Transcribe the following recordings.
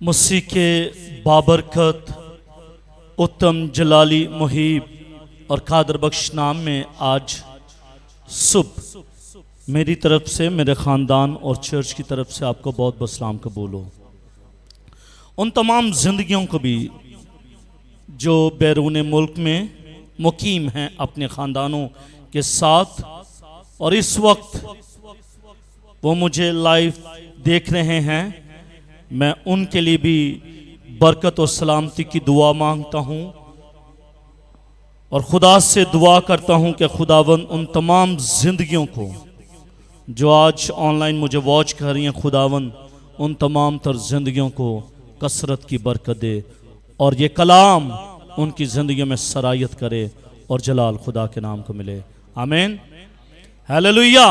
मसीह के बाबरकत उत्तम जलाली मुहीब और कादर बख्श नाम में आज सुबह मेरी तरफ से, मेरे ख़ानदान और चर्च की तरफ से आपको बहुत बहुत सलाम कबूल हो। उन तमाम ज़िंदगियों को भी जो बैरून मुल्क में मुकीम हैं अपने ख़ानदानों के साथ, और इस वक्त वो मुझे लाइव देख रहे हैं, मैं उनके लिए भी बरकत और सलामती की दुआ मांगता हूँ और खुदा से दुआ करता हूँ कि खुदावंद उन तमाम ज़िंदगियों को जो आज ऑनलाइन मुझे वॉच कर रही हैं, खुदावंद उन तमाम तर ज़िंदगियों को कसरत की बरकत दे और ये कलाम उनकी ज़िंदगी में सरायत करे और जलाल खुदा के नाम को मिले। आमीन, हालेलुया।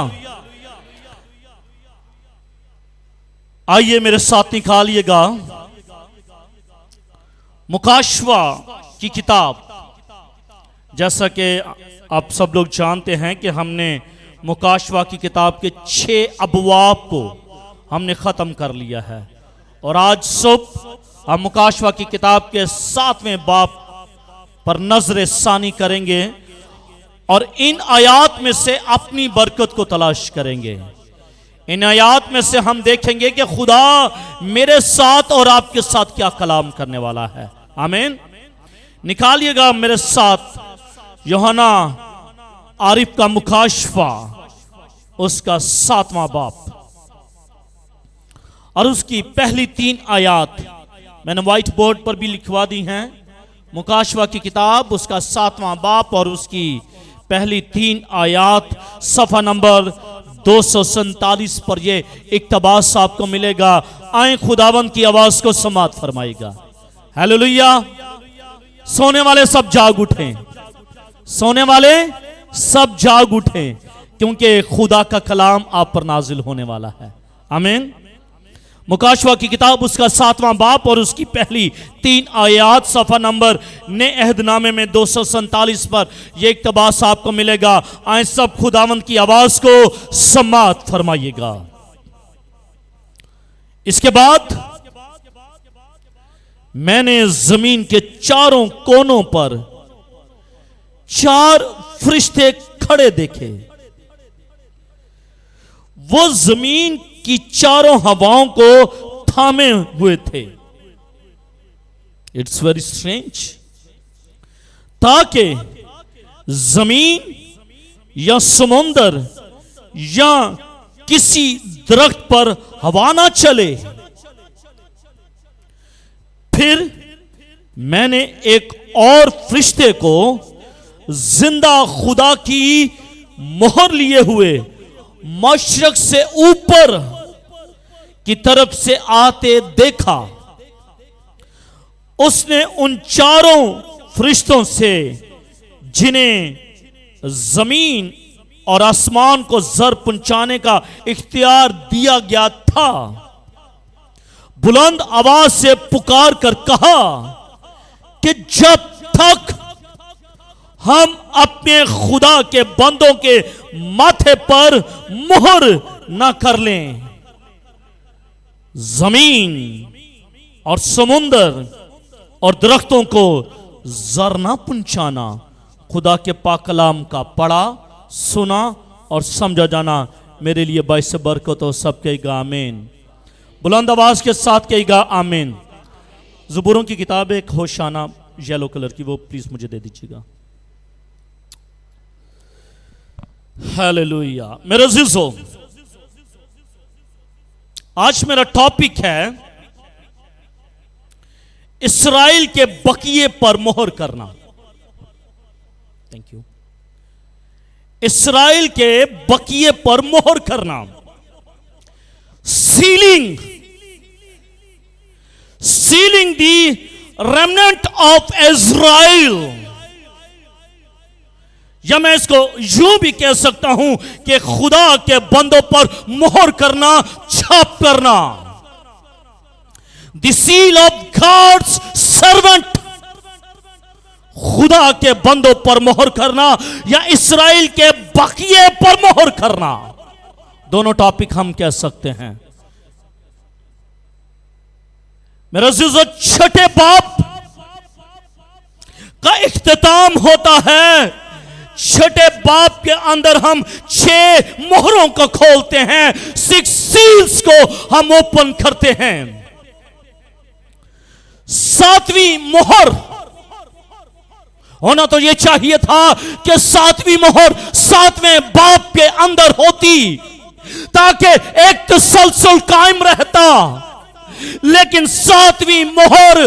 आइए मेरे साथ निकालिएगा मुकाशवा की किताब। जैसा कि आप सब लोग जानते हैं कि हमने मुकाशवा की किताब के 6 अबवाब को हमने ख़त्म कर लिया है और आज सुबह हम मुकाशवा की किताब के 7वें बाब पर नजर सानी करेंगे और इन आयात में से अपनी बरकत को तलाश करेंगे। इन आयात में से हम देखेंगे कि खुदा मेरे साथ और आपके साथ क्या कलाम करने वाला है। आमीन। निकालिएगा मेरे साथ यूहन्ना आरिफ का मुकाशवा, उसका 7वां बाब और उसकी पहली 3 आयात मैंने व्हाइट बोर्ड पर भी लिखवा दी हैं। मुकाशवा की किताब उसका 7वां बाब और उसकी पहली 3 आयात, सफ़ा नंबर 247 पर ये इक्तबास आपको मिलेगा। आए खुदावंद की आवाज को समात फरमाएगा। हालेलुया। सोने वाले सब जाग उठें, सोने वाले सब जाग उठें, क्योंकि खुदा का कलाम आप पर नाजिल होने वाला है। आमीन। मुकाशवा की किताब उसका 7वां बाब और उसकी पहली 3 आयात, सफ़ा नंबर ने अहदनामे में 247 पर यह इक्तबास आपको मिलेगा। आए सब खुदावंद की आवाज को समात फरमाइएगा। इसके बाद मैंने जमीन के चारों कोनों पर 4 फरिश्ते खड़े देखे। वो जमीन की चारों हवाओं को थामे हुए थे। It's very strange. ताकि जमीन या समुंदर या किसी दरख्त पर हवा ना चले। फिर मैंने एक और फरिश्ते को जिंदा खुदा की मोहर लिए हुए मशरक से ऊपर की तरफ से आते देखा। उसने उन चारों फरिश्तों से जिन्हें जमीन और आसमान को जर पहुंचाने का इख्तियार दिया गया था, बुलंद आवाज से पुकार कर कहा कि जब तक हम अपने खुदा के बंदों के माथे पर मुहर ना कर लें, जमीन और समुंदर और दरख्तों को जर ना पहुंचाना। खुदा के पाक कलाम का पढ़ा, सुना और समझा जाना मेरे लिए बाइस बरकत हो। सब कहेगा आमीन। बुलंद आवाज के साथ कहेगा आमीन। ज़बूरों की किताब एक होशाना येलो कलर की, वो प्लीज मुझे दे दीजिएगा। हालेलुया। मेरे अज़ीज़ों, आज मेरा टॉपिक है इस्राएल के बकिए पर मोहर करना। Thank you. इस्राएल के बकिए पर मोहर करना, ceiling the remnant of Israel, या मैं इसको यूं भी कह सकता हूं कि खुदा के बंदों पर मोहर करना, छाप करना। The seal of God's servant, खुदा के बंदों पर मोहर करना या इस्राएल के बकिए पर मोहर करना, दोनों टॉपिक हम कह सकते हैं। मेरे अज़ीज़ों, छठे बाप का इख्तिताम होता है। छठे बाप के अंदर हम 6 मोहरों को खोलते हैं, 6 सील्स को हम ओपन करते हैं। 7वीं मोहर होना तो यह चाहिए था कि 7वीं मोहर 7वें बाप के अंदर होती, ताकि एक तसलसल कायम रहता। लेकिन 7वीं मोहर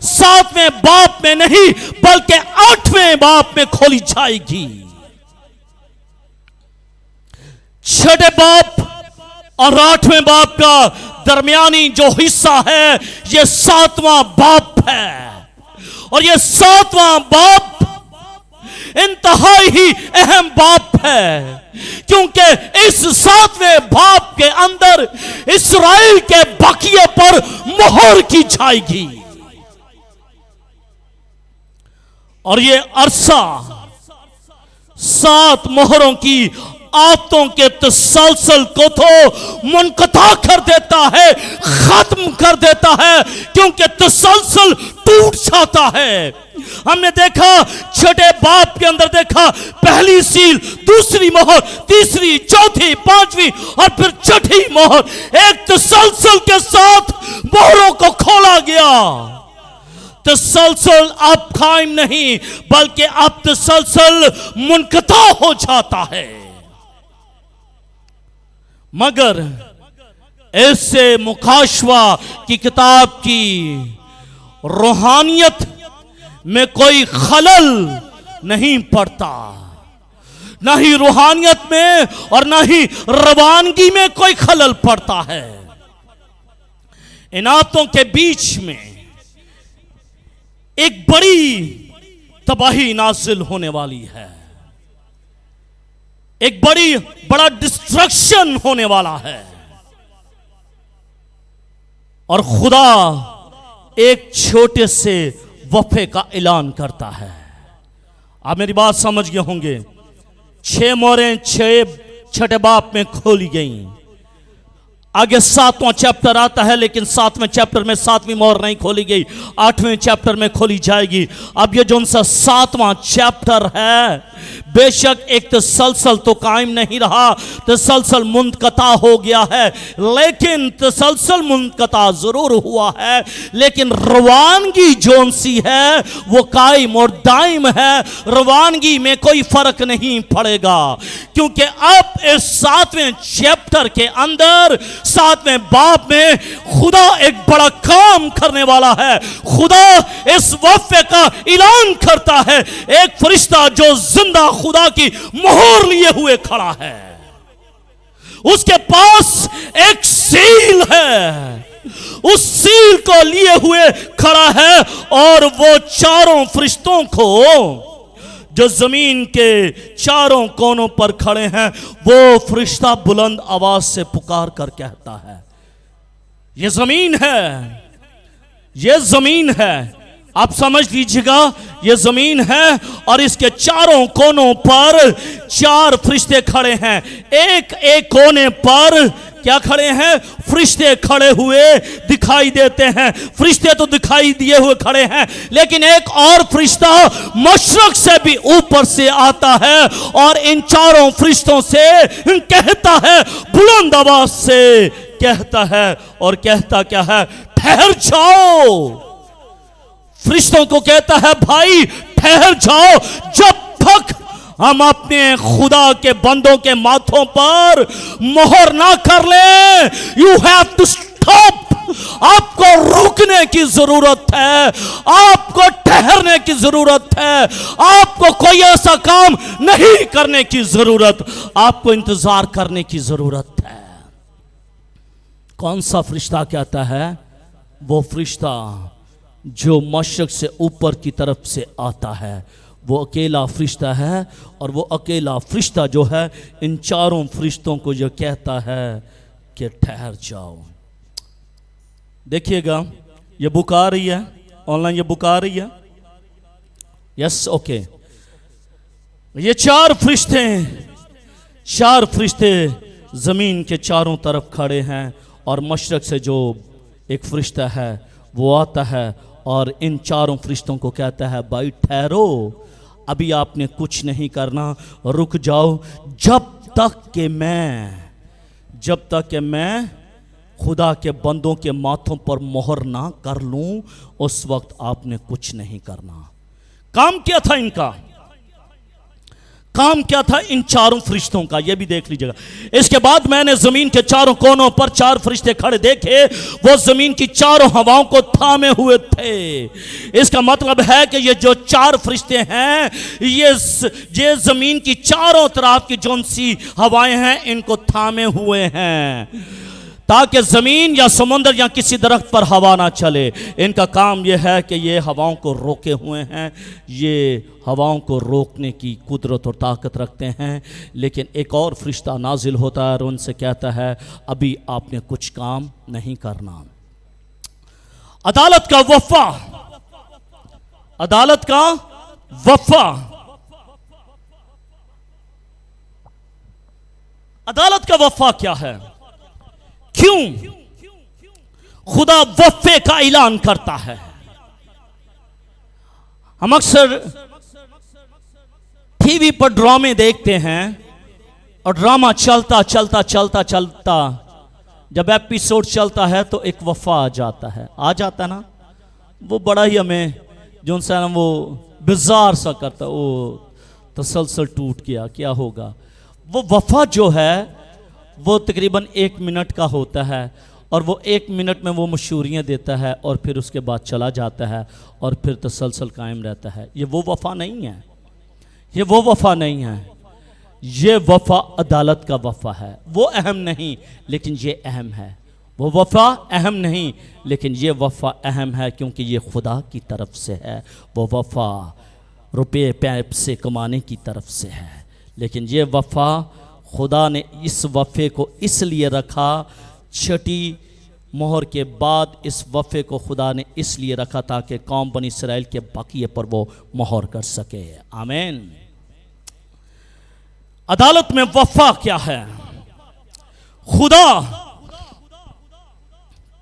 7वें बाप में नहीं बल्कि 8वें बाप में खोली जाएगी। छठे बाप और 8वें बाप का दरमियानी जो हिस्सा है, यह 7वां बाप है। और यह 7वां बाप इंतहाई ही अहम बाप है, क्योंकि इस 7वें बाप के अंदर इस्राएल के बकिए पर मोहर की जाएगी। और ये अरसा 7 मोहरों की आयतों के तसलसल को तो मुनक़ता कर देता है, खत्म कर देता है, क्योंकि तसलसल टूट जाता है। हमने देखा छठे बाप के अंदर, देखा पहली सील, दूसरी मोहर, तीसरी, चौथी, 5वीं और फिर छठी मोहर, एक तसलसल के साथ मोहरों को खोला गया। तसलसल अब कायम नहीं बल्कि अब तसलसल मुनक़ता हो जाता है। मगर इससे मुकाशवा की किताब की रूहानियत में कोई खलल नहीं पड़ता, ना ही रूहानियत में और ना ही रवानगी में कोई खलल पड़ता है। इन आयतों के बीच में एक बड़ी तबाही नाजिल होने वाली है, एक बड़ा डिस्ट्रक्शन होने वाला है। और खुदा एक छोटे से वफ़े का ऐलान करता है। आप मेरी बात समझ गए होंगे। 6 मोहरें छठे बाप में खोली गई। आगे 7वां चैप्टर आता है, लेकिन 7वें चैप्टर में 7वीं मोहर नहीं खोली गई, 8वें चैप्टर में खोली जाएगी। अब ये जो 7वां चैप्टर है, बेशक एक तसलसल तो कायम नहीं रहा, तसलसल मुनक़ता हो गया है, लेकिन तसलसल मुनक़ता जरूर हुआ है, लेकिन रवानगी जोन सी है वो कायम और दायम है। रवानगी में कोई फर्क नहीं पड़ेगा, क्योंकि अब इस 7वें चैप्टर के अंदर 7वें बाप में खुदा एक बड़ा काम करने वाला है। खुदा इस वफ़े का ऐलान करता है। एक फरिश्ता जो जिंदा खुदा की मोहर लिए हुए खड़ा है, उसके पास एक सील है, उस सील को लिए हुए खड़ा है। और वो चारों फरिश्तों को जो जमीन के चारों कोनों पर खड़े हैं, वो फरिश्ता बुलंद आवाज से पुकार कर कहता है, ये जमीन है, ये जमीन है। आप समझ लीजिएगा, ये जमीन है और इसके चारों कोनों पर 4 फरिश्ते खड़े हैं। एक एक कोने पर क्या खड़े हैं? फरिश्ते खड़े हुए दिखाई देते हैं। फरिश्ते तो दिखाई दिए हुए खड़े हैं, लेकिन एक और फरिश्ता मशरक से भी ऊपर से आता है और इन चारों फरिश्तों से कहता है, बुलंद आवाज से कहता है, और कहता क्या है? ठहर जाओ। फरिश्तों को कहता है, भाई ठहर जाओ, जब तक हम अपने खुदा के बंदों के माथों पर मोहर ना कर ले। You have to stop. आपको रुकने की जरूरत है, आपको ठहरने की जरूरत है, आपको कोई ऐसा काम नहीं करने की जरूरत, आपको इंतजार करने की जरूरत है। कौन सा फरिश्ता कहता है? वो फरिश्ता जो मशरक से ऊपर की तरफ से आता है, वो अकेला फरिश्ता है। और वो अकेला फरिश्ता जो है इन चारों फरिश्तों को जो कहता है कि ठहर जाओ। देखिएगा, ये बुक आ रही है ऑनलाइन, ये बुक आ रही है। Yes, okay. ये 4 फरिश्ते जमीन के चारों तरफ खड़े हैं, और मशरक से जो एक फरिश्ता है वो आता है और इन चारों फरिश्तों को कहता है, भाई ठहरो, अभी आपने कुछ नहीं करना, रुक जाओ, जब तक कि मैं खुदा के बंदों के माथों पर मोहर ना कर लूं, उस वक्त आपने कुछ नहीं करना। काम क्या था इनका? काम क्या था इन चारों फरिश्तों का? यह भी देख लीजिएगा। इसके बाद मैंने जमीन के चारों कोनों पर चार फरिश्ते खड़े देखे, वो जमीन की चारों हवाओं को थामे हुए थे। इसका मतलब है कि ये जो चार फरिश्ते हैं, ये जमीन की चारों तरफ की जोन सी हवाएं हैं, इनको थामे हुए हैं, ताकि ज़मीन या समुंदर या किसी दरख्त पर हवा ना चले। इनका काम यह है कि ये हवाओं को रोके हुए हैं, ये हवाओं को रोकने की कुदरत और ताकत रखते हैं। लेकिन एक और फरिश्ता नाजिल होता है और उनसे कहता है, अभी आपने कुछ काम नहीं करना। अदालत का वफ़ा, अदालत का वफ़ा, अदालत का वफ़ा क्या है? क्यों खुदा वफ़े का ऐलान करता है? हम अक्सर टीवी पर ड्रामे देखते हैं और ड्रामा चलता चलता चलता चलता जब एपिसोड चलता है तो एक वफ़ा आ जाता है ना, वो बड़ा ही हमें जो सा वो बिजार सा करता, वो तसलसल टूट गया, क्या होगा। वो वफ़ा जो है वो तकरीबन 1 मिनट का होता है और वो 1 मिनट में वो मशहूरियाँ देता है और फिर उसके बाद चला जाता है और फिर तसलसल कायम रहता है। ये वो वफ़ा नहीं है, ये वो वफ़ा नहीं है। ये वफ़ा अदालत का वफ़ा है। वो अहम नहीं लेकिन ये अहम है। वो वफ़ा अहम नहीं लेकिन ये वफ़ा अहम है, क्योंकि ये खुदा की तरफ से है। वो वफ़ा रुपये पैसे कमाने की तरफ से है, लेकिन ये वफ़ा खुदा ने इस वफ़े को इसलिए रखा, छठी मोहर के बाद इस वफ़े को खुदा ने इसलिए रखा ताकि कौम बनी इसराइल के बकिए पर वो मोहर कर सके। आमीन। अदालत में वफ़ा क्या है? खुदा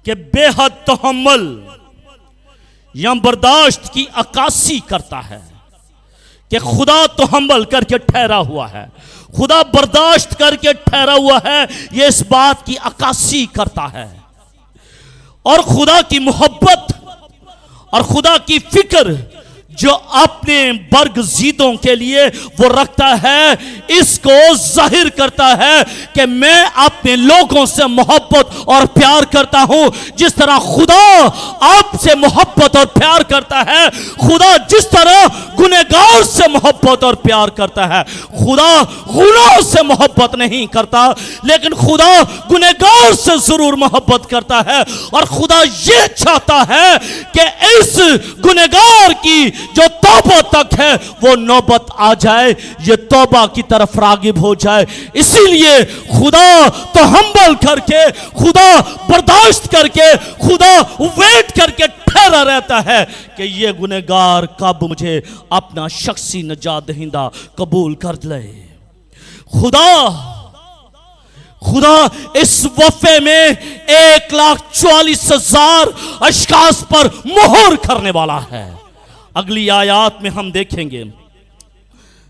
के बेहद तहम्मुल या बर्दाश्त की अक्कासी करता है कि खुदा तहम्मुल करके ठहरा हुआ है, खुदा बर्दाश्त करके ठहरा हुआ है, ये इस बात की अक्कासी करता है। और खुदा की मोहब्बत और खुदा की फिक्र जो अपने बरगज़ीदों के लिए वो रखता है, इसको जाहिर करता है कि मैं अपने लोगों से मोहब्बत और प्यार करता हूं। जिस तरह खुदा आपसे मोहब्बत और प्यार करता है, खुदा जिस तरह गुनहगार से मोहब्बत और प्यार करता है, खुदा गुनाह से मोहब्बत नहीं करता, लेकिन खुदा गुनहगार से जरूर मोहब्बत करता है। और खुदा ये चाहता है कि इस गुनहगार की जो तौबा तक है वो नौबत आ जाए, ये तौबा की तरफ रागिब हो जाए। इसीलिए खुदा तो हम्बल करके, खुदा बर्दाश्त करके, खुदा वेट करके ठहरा रहता है कि ये गुनहगार कब मुझे अपना शख्सी नजात दहिंदा कबूल कर ले। खुदा इस वफ़े में 1,44,000 अशखास पर मोहर करने वाला है। अगली आयात में हम देखेंगे,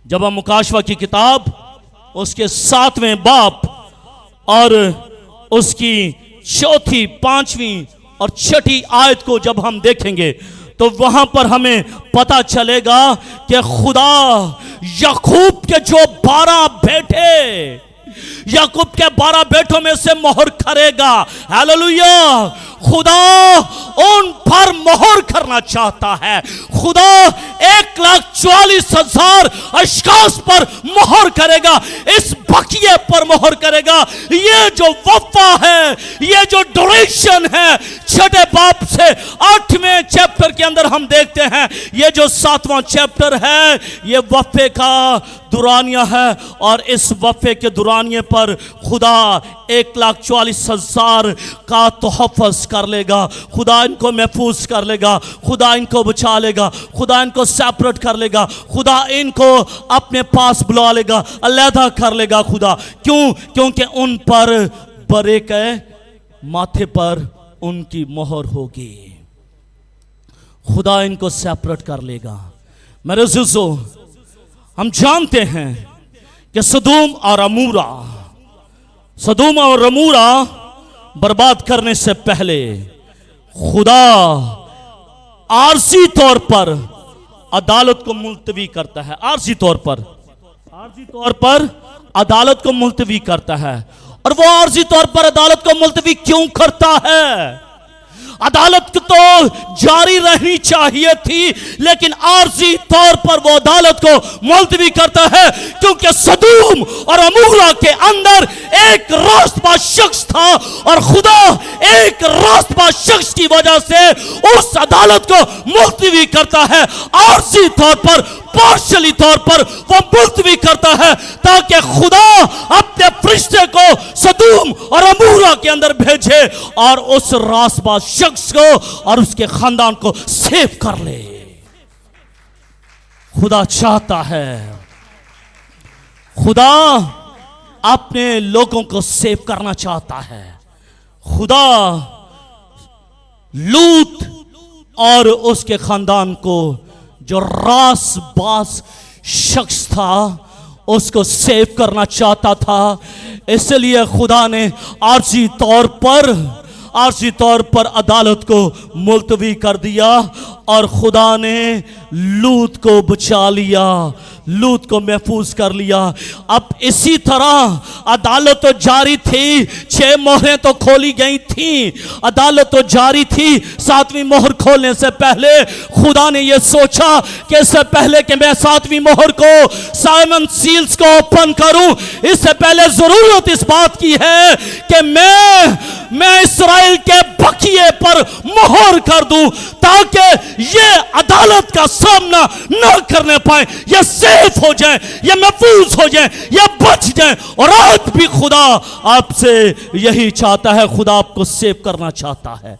जब हम मुकाशवा की किताब उसके 7वें बाब और उसकी 4th, 5वीं और 6ठी आयत को जब हम देखेंगे तो वहां पर हमें पता चलेगा कि खुदा याकूब के जो 12 बेटे, याकूब के 12 बेटों में से मोहर करेगा। हालेलुया। खुदा उन पर मोहर करना चाहता है। खुदा 1,44,000 अशखास पर मोहर करेगा, इस बकिए पर मोहर करेगा। ये जो वफ़ा है, ये जो ड्यूरेशन है, 6ठे बाब से 8वें चैप्टर के अंदर हम देखते हैं, ये जो 7वां चैप्टर है ये वफ़े का दुरानिया है। और इस वफ़े के दुरानिये पर खुदा 1,44,000 का तोहफ़्फ़ कर लेगा। खुदा इनको महफूज कर लेगा, खुदा इनको बचा लेगा, खुदा इनको सेपरेट कर लेगा, खुदा इनको अपने पास बुला लेगा, अलहदा कर लेगा। खुदा क्यों? क्योंकि उन पर बरे के माथे पर उनकी मोहर होगी। खुदा इनको सेपरेट कर लेगा। मेरे अज़ीज़ों, हम जानते हैं कि सदोम और अमूरा बर्बाद करने से पहले खुदा आरजी तौर पर अदालत को मुलतवी करता है। आरजी तौर पर अदालत को मुलतवी करता है। और वो आरजी तौर पर अदालत को मुलतवी क्यों करता है? अदालत तो जारी रहनी चाहिए थी, लेकिन आरजी तौर पर वो अदालत को मुलतवी करता है क्योंकि सदोम और अमूरा के अंदर एक रास्तबाज शख्स था और खुदा एक रास्तबाज शख्स की वजह से उस अदालत को मुलतवी करता है। आरजी तौर पर, पार्शली तौर पर वो मुलतवी करता है ताकि खुदा अपने फरिश्ते को सदोम और अमूरा के अंदर भेजे और उस रास्तबाज शख्स को और उसके खानदान को सेव कर ले। खुदा चाहता है, खुदा अपने लोगों को सेव करना चाहता है। खुदा लूत और उसके खानदान को, जो रासबाज शख्स था, उसको सेव करना चाहता था। इसलिए खुदा ने आरजी तौर पर अदालत को मुलतवी कर दिया और खुदा ने लूत को बचा लिया, लूत को महफूज कर लिया। अब इसी तरह अदालत तो जारी थी, 6 मोहरें तो खोली गई थी, अदालत तो जारी थी। 7वीं मोहर खोलने से पहले खुदा ने यह सोचा कि इससे पहले कि मैं 7वीं मोहर को, 7 सील्स को ओपन करूं, इससे पहले जरूरत इस बात की है कि मैं इस्राएल के बकिए पर मोहर कर दूं ताकि ये अदालत का सामना न करने पाए, ये सेफ हो जाए, ये महफूज हो जाए, ये बच जाए। और आज भी खुदा आपसे यही चाहता है, खुदा आपको सेव करना चाहता है,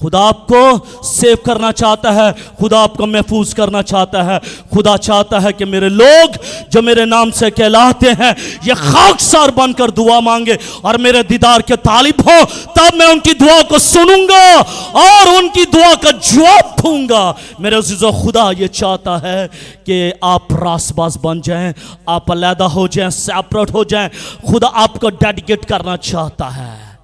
खुदा आपको सेव करना चाहता है, खुदा आपको महफूज करना चाहता है। खुदा चाहता है कि मेरे लोग जो मेरे नाम से कहलाते हैं ये खाकसार बनकर दुआ मांगे और मेरे दीदार के तालिब हो, तब मैं उनकी दुआ को सुनूंगा और उनकी दुआ का जवाब दूंगा। मेरे अज़ीज़ों, खुदा ये चाहता है कि आप रासबाज बन जाएं, आप अलहदा हो जाएं, सेपरेट हो जाएं। खुदा आपको डेडिकेट करना चाहता है।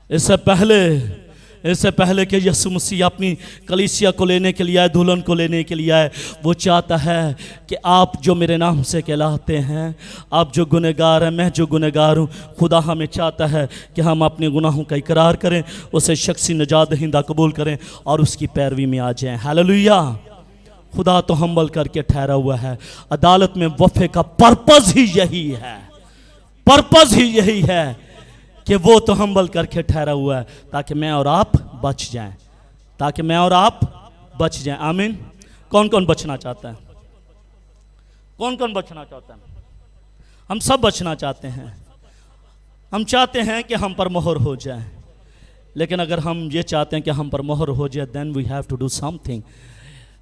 इससे पहले कि यीशु मसीह अपनी कलीसिया को लेने के लिए आए, दुल्हन को लेने के लिए आए, वो चाहता है कि आप जो मेरे नाम से कहलाते हैं, आप जो गुनहगार हैं, मैं जो गुनहगार हूँ, खुदा हमें चाहता है कि हम अपने गुनाहों का इकरार करें, उसे शख्सी निजात दहिंदा कबूल करें और उसकी पैरवी में आ जाएं। हालेलुया। खुदा तो हम्बल करके ठहरा हुआ है। अदालत में वफ़े का पर्पज़ ही यही है, पर्पज़ ही यही है कि वो तो हम्बल करके ठहरा हुआ है ताकि मैं और आप बच जाएं, ताकि मैं और आप बच जाएं। आमीन। कौन कौन बचना चाहता है? कौन कौन बचना चाहता है? हम सब बचना चाहते हैं। हम चाहते हैं कि हम पर मोहर हो जाए, लेकिन अगर हम ये चाहते हैं कि हम पर मोहर हो जाए, then we have to do something.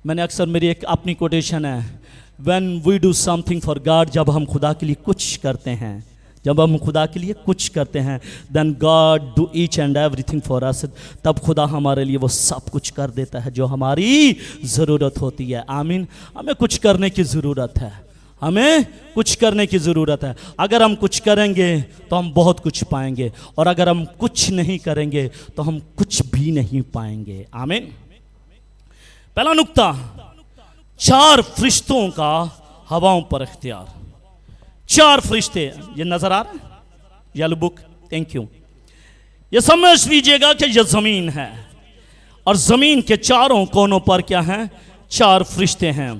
मैंने अक्सर, मेरी एक अपनी कोटेशन है, when we do something for God, जब हम खुदा के लिए कुछ करते हैं, जब हम खुदा के लिए कुछ करते हैं, then God do each and everything for us, तब खुदा हमारे लिए वो सब कुछ कर देता है जो हमारी ज़रूरत होती है। आमीन। हमें कुछ करने की ज़रूरत है, हमें कुछ करने की ज़रूरत है। अगर हम कुछ करेंगे तो हम बहुत कुछ पाएंगे, और अगर हम कुछ नहीं करेंगे तो हम कुछ भी नहीं पाएंगे। आमीन। पहला नुक्ता, 4 फरिश्तों का हवाओं पर इख्तियार। 4 फरिश्ते, ये नजर आ रहा है येलो बुक, थैंक यू। ये समझ लीजिएगा कि यह जमीन है और जमीन के चारों कोनों पर क्या है? 4 फरिश्ते हैं।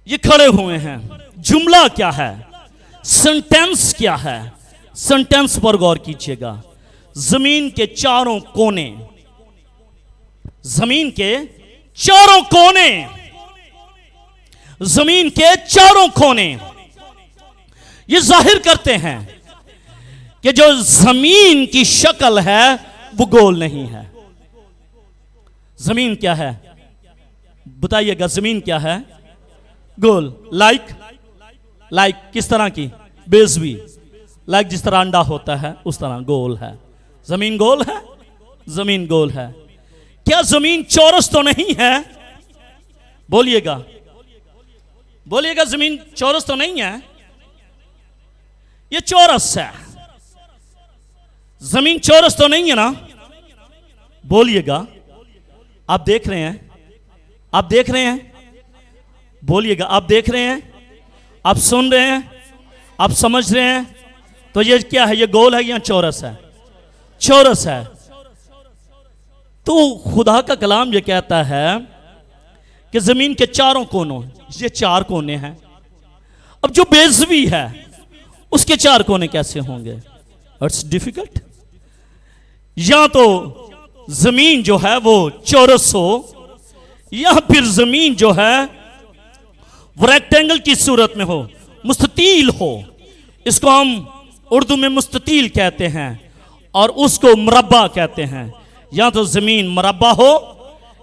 ये खड़े हुए हैं। जुमला क्या है? सेंटेंस क्या है? सेंटेंस पर गौर कीजिएगा। जमीन के चारों कोने, जमीन के चारों कोने, जमीन के चारों कोने ये जाहिर करते हैं कि जो जमीन की शक्ल है वो गोल नहीं है। जमीन क्या है बताइएगा? जमीन क्या है? गोल। लाइक किस तरह की? बेजवी। लाइक जिस तरह अंडा होता है उस तरह गोल है। जमीन गोल है, जमीन गोल है। क्या जमीन चौरस तो नहीं है? बोलिएगा, बोलिएगा, जमीन चौरस तो नहीं है? ये चौरस है। जमीन चौरस तो नहीं है ना? बोलिएगा, आप देख रहे हैं? आप देख रहे हैं? बोलिएगा, आप देख रहे हैं? आप सुन रहे हैं? आप समझ रहे हैं? तो ये क्या है? ये गोल है या चौरस है? चौरस है। तो खुदा का कलाम ये कहता है कि जमीन के चारों कोनों, ये चार कोने हैं। अब जो बेज़वी है उसके चार कोने कैसे होंगे? It's difficult. या तो जमीन जो है वो चौरस हो, या फिर जमीन जो है वो रेक्टेंगल की सूरत में हो, मुस्ततील हो। इसको हम उर्दू में मुस्ततील कहते हैं और उसको मुरब्बा कहते हैं। या तो जमीन मुरब्बा हो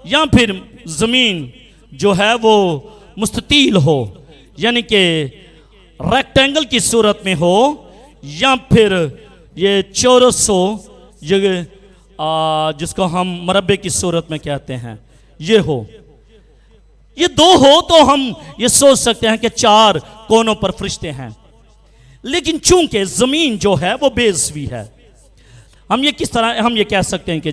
या फिर जमीन जो है वो मुस्ततील हो, यानी कि रेक्टेंगल की सूरत में हो, या फिर ये चौरस हो, ये जिसको हम मरब्बे की सूरत में कहते हैं, ये हो। ये दो हो तो हम ये सोच सकते हैं कि चार कोनों पर फरिश्ते हैं। लेकिन चूंकि जमीन जो है वो बेज़वी है, हम ये किस तरह हम ये कह सकते हैं कि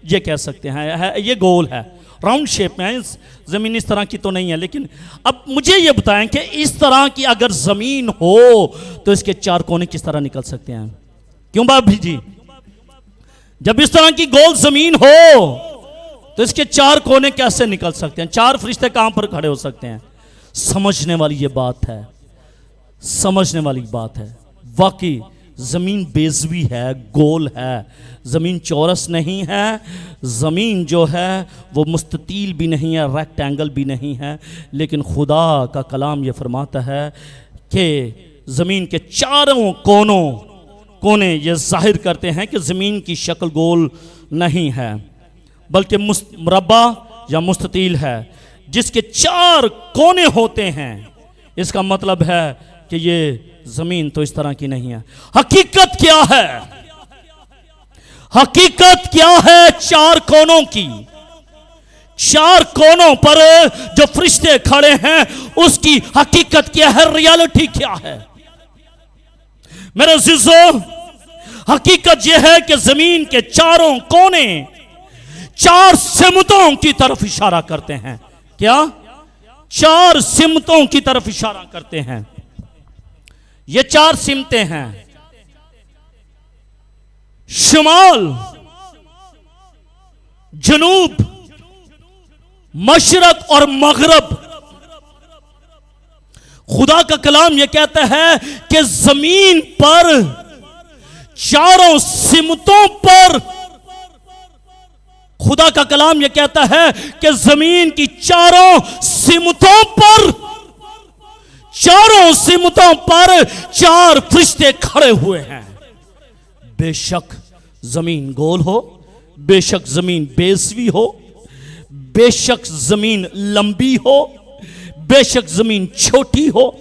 ये कह सकते हैं ये गोल है, राउंड शेप में है। जमीन इस तरह की तो नहीं है। लेकिन अब मुझे ये बताएं कि इस तरह की अगर जमीन हो तो इसके चार कोने किस तरह निकल सकते हैं? क्यों भाभी जी? जब इस तरह की गोल जमीन हो तो इसके चार कोने कैसे निकल सकते हैं? चार फरिश्ते कहां पर खड़े हो सकते हैं? समझने वाली ये बात है, समझने वाली बात है। वाकई जमीन बेज़वी है, गोल है, जमीन चौरस नहीं है। जमीन जो है वो मुस्ततील भी नहीं है, रेक्टेंगल भी नहीं है। लेकिन खुदा का कलाम ये फरमाता है कि जमीन के चारों कोने ये जाहिर करते हैं कि जमीन की शक्ल गोल नहीं है बल्कि मुरब्बा या मुस्ततील है, जिसके चार कोने होते हैं। इसका मतलब है कि ये जमीन तो इस तरह की नहीं है। हकीकत क्या है? हकीकत क्या है चार कोनों की? चार कोनों पर जो फरिश्ते खड़े हैं उसकी हकीकत क्या है? रियलिटी क्या है? मेरे अज़ीज़ों, हकीकत यह है कि जमीन के चारों कोने चार सिमतों की तरफ इशारा करते हैं। क्या? चार सिमतों की तरफ इशारा करते हैं। ये चार सिमतें हैं, शुमाल, जनूब, मशरक और मगरब। खुदा का कलाम यह कहता है कि जमीन पर चारों सिमतों पर, खुदा का कलाम यह कहता है कि जमीन की चारों सिमतों पर, चारों सिमतों पर चार फरिश्ते खड़े हुए हैं। बेशक जमीन गोल हो, बेशक जमीन बेज़वी हो, बेशक जमीन लंबी हो, बेशक जमीन छोटी हो,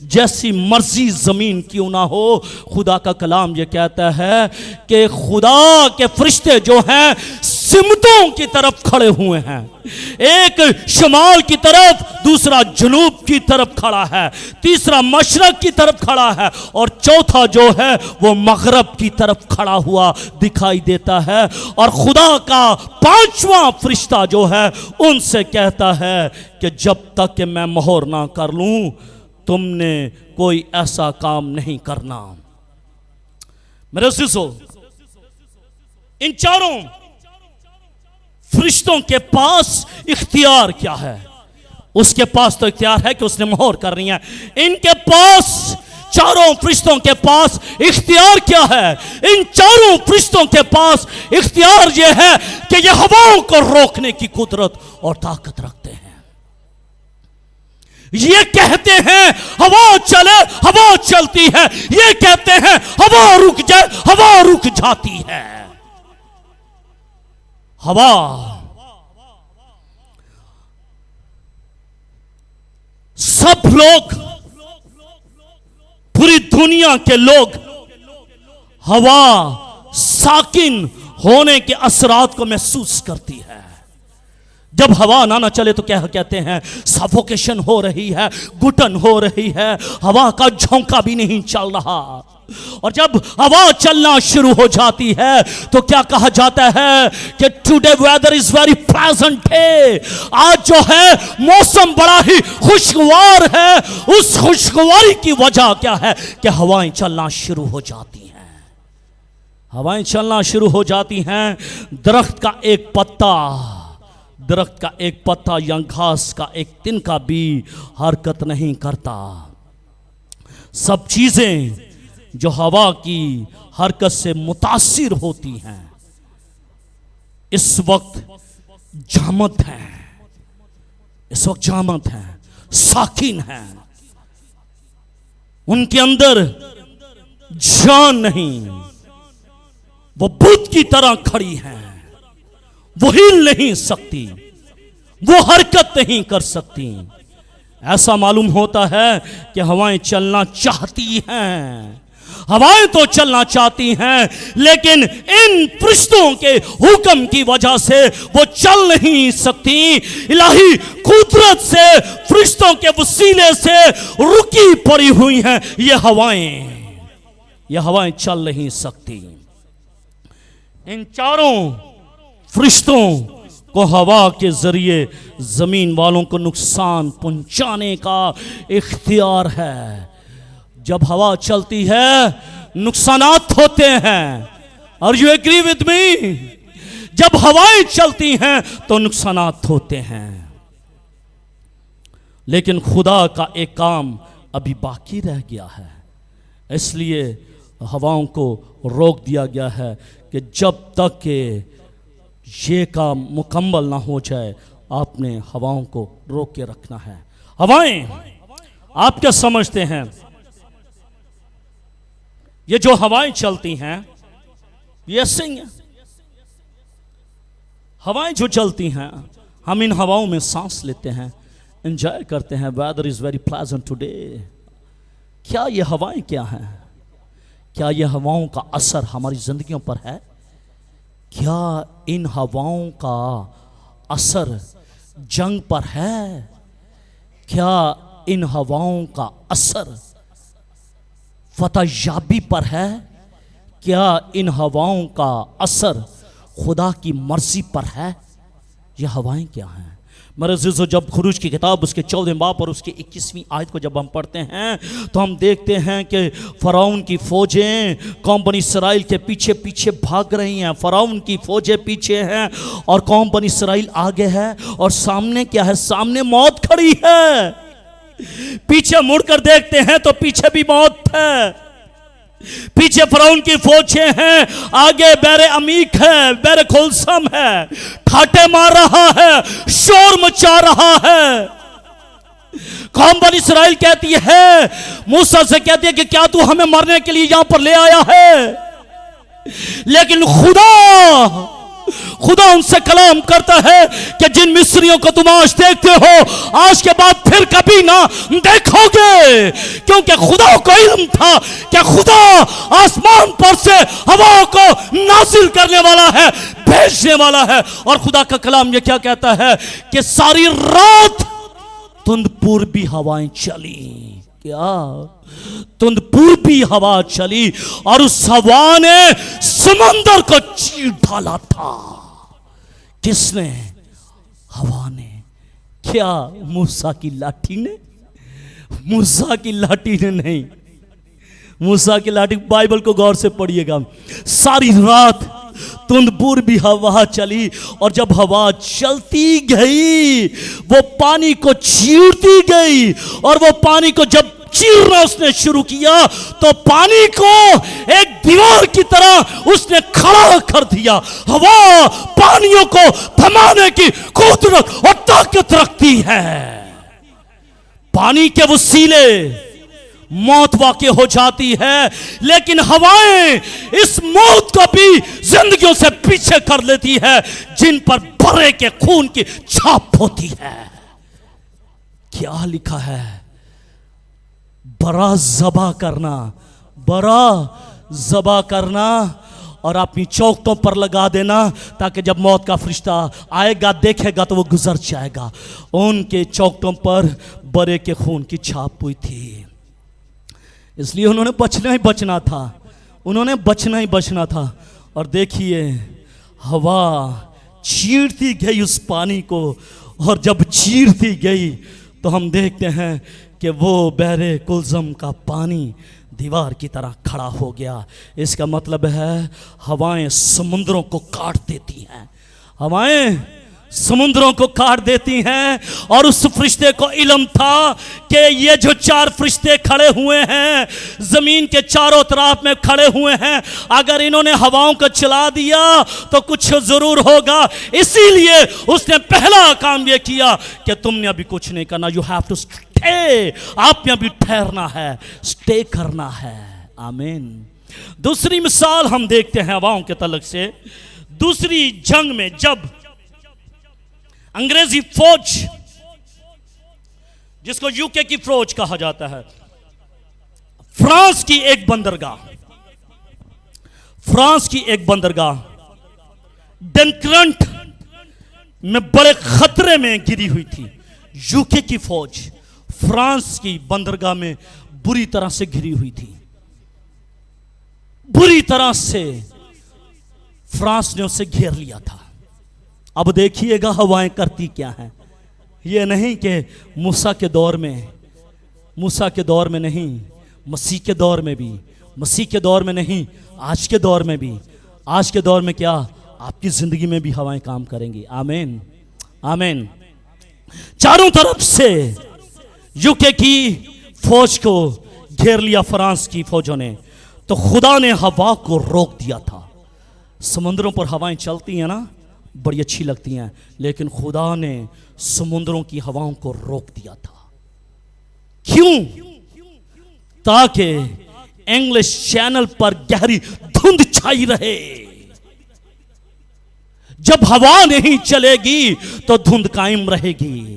जैसी मर्जी जमीन क्यों ना हो, खुदा का कलाम यह कहता है कि खुदा के फरिश्ते जो हैं सिमतों की तरफ खड़े हुए हैं। एक शुमाल की तरफ, दूसरा जनूब की तरफ खड़ा है, तीसरा मशरक की तरफ खड़ा है और चौथा जो है वो मगरब की तरफ खड़ा हुआ दिखाई देता है। और खुदा का पांचवा फरिश्ता जो है उनसे कहता है कि जब तक कि मैं मोहर ना कर लूं तुमने कोई ऐसा काम नहीं करना। मेरे अज़ीज़ों, इन चारों फरिश्तों के पास इख्तियार क्या है? उसके पास तो इख्तियार है कि उसने मोहर करनी है। इनके पास, चारों फरिश्तों के पास इख्तियार क्या है? इन चारों फरिश्तों के पास इख्तियार यह है कि यह हवाओं को रोकने की कुदरत और ताकत रखते हैं। ये कहते हैं हवा चले, हवा चलती है। ये कहते हैं हवा रुक जाए, हवा रुक जाती है। हवा, सब लोग, पूरी दुनिया के लोग हवा साकिन होने के असरात को महसूस करती है। जब हवा ना चले तो क्या कहते हैं, सफोकेशन हो रही है, घुटन हो रही है, हवा का झोंका भी नहीं चल रहा। और जब हवा चलना शुरू हो जाती है तो क्या कहा जाता है कि today weather is very pleasant है, आज जो है मौसम बड़ा ही खुशगवार है। उस खुशगवारी की वजह क्या है कि हवाएं चलना शुरू हो जाती हैं, हवाएं चलना शुरू हो जाती हैं। दरख्त का एक पत्ता या घास का एक तिनका भी हरकत नहीं करता। सब चीजें जो हवा की हरकत से मुतासिर होती हैं इस वक्त जामद हैं, साकिन हैं, उनके अंदर जान नहीं, वो बुत की तरह खड़ी हैं, वो हिल नहीं सकती, वो हरकत नहीं कर सकती। ऐसा मालूम होता है कि हवाएं चलना चाहती हैं, हवाएं तो चलना चाहती हैं, लेकिन इन फरिश्तों के हुक्म की वजह से वो चल नहीं सकती। इलाही कुदरत से फरिश्तों के वसीले से रुकी पड़ी हुई हैं ये हवाएं चल नहीं सकती। इन चारों फरिश्तों को हवा के जरिए जमीन वालों को नुकसान पहुंचाने का इख्तियार है। जब हवा चलती है नुकसानात होते हैं। और यू एग्री विद मी? जब हवाएं चलती हैं तो नुकसानात होते हैं। लेकिन खुदा का एक काम अभी बाकी रह गया है, इसलिए हवाओं को रोक दिया गया है कि जब तक के ये काम मुकम्मल ना हो जाए आपने हवाओं को रोक के रखना है। हवाएं, आप क्या समझते हैं? ये जो हवाएं चलती हैं ये ऐसे ही हैं। हवाएं जो चलती हैं, हम इन हवाओं में सांस लेते हैं, एंजॉय करते हैं। Weather is very pleasant today. क्या ये हवाएं क्या हैं? क्या ये हवाओं का असर हमारी जिंदगियों पर है? क्या इन हवाओं का असर जंग पर है? क्या इन हवाओं का असर फतहयाबी पर है? क्या इन हवाओं का असर खुदा की मर्जी पर है? ये हवाएं क्या हैं? मेरे अज़ीज़ों, जब खुरूज की किताब उसके 14वें बाब और उसके 21वीं आयत को जब हम पढ़ते हैं तो हम देखते हैं कि फ़िरौन की फ़ौजें कौम बनी इसराइल के पीछे पीछे भाग रही हैं। फ़िरौन की फ़ौजें पीछे हैं और कौम बनी इसराइल आगे है। और सामने क्या है? सामने मौत खड़ी है। पीछे मुड़कर देखते हैं तो पीछे भी मौत है। पीछे फ़िरौन की फौजें हैं, आगे बैरे अमीक है, बैरे खुलसम है, ठाटे मार रहा है, शोर मचा रहा है। कौम बनी इसराइल कहती है, मूसा से कहती है कि क्या तू हमें मरने के लिए यहां पर ले आया है? लेकिन खुदा उनसे कलाम करता है कि जिन मिस्रियों को तुम आज देखते हो आज के बाद फिर कभी ना देखोगे। क्योंकि खुदा को इल्म था कि खुदा आसमान पर से हवा को नाजिल करने वाला है, भेजने वाला है। और खुदा का कलाम ये क्या कहता है कि सारी रात तुंद पूर्वी हवाएं चली। क्या तुंद पूर्वी हवा चली और उस हवा ने समंदर को चीर डाला था। किसने? हवा ने। क्या मूसा की लाठी ने? मूसा की लाठी ने नहीं। मूसा की लाठी, बाइबल को गौर से पढ़िएगा। सारी रात तुंद पूर्वी हवा चली और जब हवा चलती गई वो पानी को चीरती गई। और वो पानी को जब चीरना उसने शुरू किया तो पानी को एक दीवार की तरह उसने खड़ा कर दिया। हवा पानियों को थमाने की कुदरत और ताकत रखती है। पानी के वसीले मौत वाक़ई हो जाती है, लेकिन हवाएं इस मौत को भी जिंदगियों से पीछे कर लेती है जिन पर बरे के खून की छाप होती है। क्या लिखा है? बरा ज़बा करना, बरा ज़बा करना और अपनी चौखटों पर लगा देना, ताकि जब मौत का फरिश्ता आएगा देखेगा तो वो गुजर जाएगा। उनके चौखटों पर बड़े के खून की छाप हुई थी, इसलिए उन्होंने बचना ही बचना था, उन्होंने बचना ही बचना था। और देखिए हवा चीरती गई उस पानी को, और जब चीरती गई तो हम देखते हैं कि वो बहरे कुलज़म का पानी दीवार की तरह खड़ा हो गया। इसका मतलब है हवाएं समुद्रों को काट देती हैं, हवाएं समुद्रों को काट देती हैं। और उस फरिश्ते को इल्म था कि ये जो 4 फरिश्ते खड़े हुए हैं जमीन के चारों तरफ में खड़े हुए हैं, अगर इन्होंने हवाओं को चला दिया तो कुछ जरूर होगा। इसीलिए उसने पहला काम ये किया कि तुमने अभी कुछ नहीं करना, यू हैव टू स्टे, आपने अभी ठहरना है, स्टे करना है। आमीन। दूसरी मिसाल हम देखते हैं हवाओं के तलक से। दूसरी जंग में जब अंग्रेजी फौज, जिसको यूके की फौज कहा जाता है, फ्रांस की एक बंदरगाह डनक्रंट में बड़े खतरे में गिरी हुई थी। यूके की फौज फ्रांस की बंदरगाह में बुरी तरह से घिरी हुई थी, बुरी तरह से फ्रांस ने उसे घेर लिया था। अब देखिएगा हवाएं करती क्या हैं। ये नहीं कि मूसा के दौर में नहीं, मसीह के दौर में भी, मसीह के दौर में नहीं, आज के दौर में भी, आज के दौर में क्या आपकी जिंदगी में भी हवाएं काम करेंगी। आमीन, आमीन। चारों तरफ से यूके की फौज को घेर लिया फ्रांस की फौजों ने, तो खुदा ने हवा को रोक दिया था। समुद्रों पर हवाएं चलती हैं ना, बड़ी अच्छी लगती हैं, लेकिन खुदा ने समुद्रों की हवाओं को रोक दिया था। क्यों? ताकि इंग्लिश चैनल पर गहरी धुंध छाई रहे। जब हवा नहीं चलेगी तो धुंध कायम रहेगी,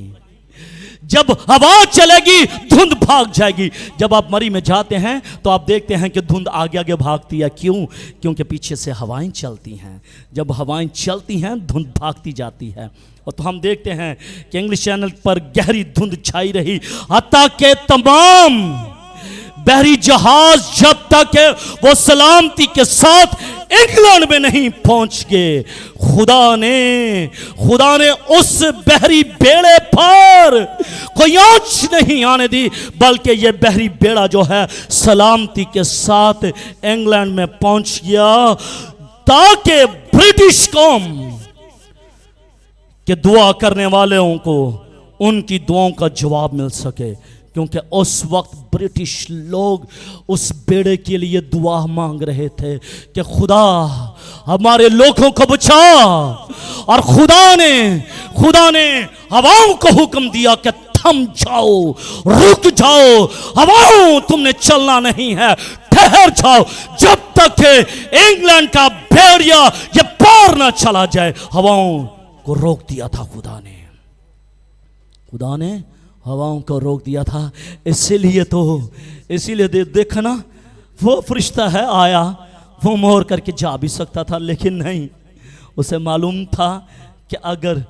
जब हवा चलेगी धुंध भाग जाएगी। जब आप मरी में जाते हैं तो आप देखते हैं कि धुंध आगे आगे भागती है। क्यों? क्योंकि पीछे से हवाएं चलती हैं। जब हवाएं चलती हैं धुंध भागती जाती है। और तो हम देखते हैं कि इंग्लिश चैनल पर गहरी धुंध छाई रही, हत्ता के तमाम बहरी जहाज जब तक वो सलामती के साथ इंग्लैंड में नहीं पहुंच गए, खुदा ने उस बहरी बेड़े पर कोई आंच नहीं आने दी, बल्कि ये बहरी बेड़ा जो है सलामती के साथ इंग्लैंड में पहुंच गया, ताकि ब्रिटिश कौम के दुआ करने वालों को उनकी दुआओं का जवाब मिल सके। क्योंकि उस वक्त ब्रिटिश लोग उस बेड़े के लिए दुआ मांग रहे थे कि खुदा हमारे लोगों को बचा। और खुदा ने हवाओं को हुक्म दिया कि थम जाओ, रुक जाओ, हवाओं तुमने चलना नहीं है, ठहर जाओ, जब तक इंग्लैंड का भेड़िया ये पार ना चला जाए। हवाओं को रोक दिया था खुदा ने हवाओं को रोक दिया था। इसीलिए देखना, वो फरिश्ता है आया, वो मोर करके जा भी सकता था, लेकिन नहीं, उसे मालूम था कि अगर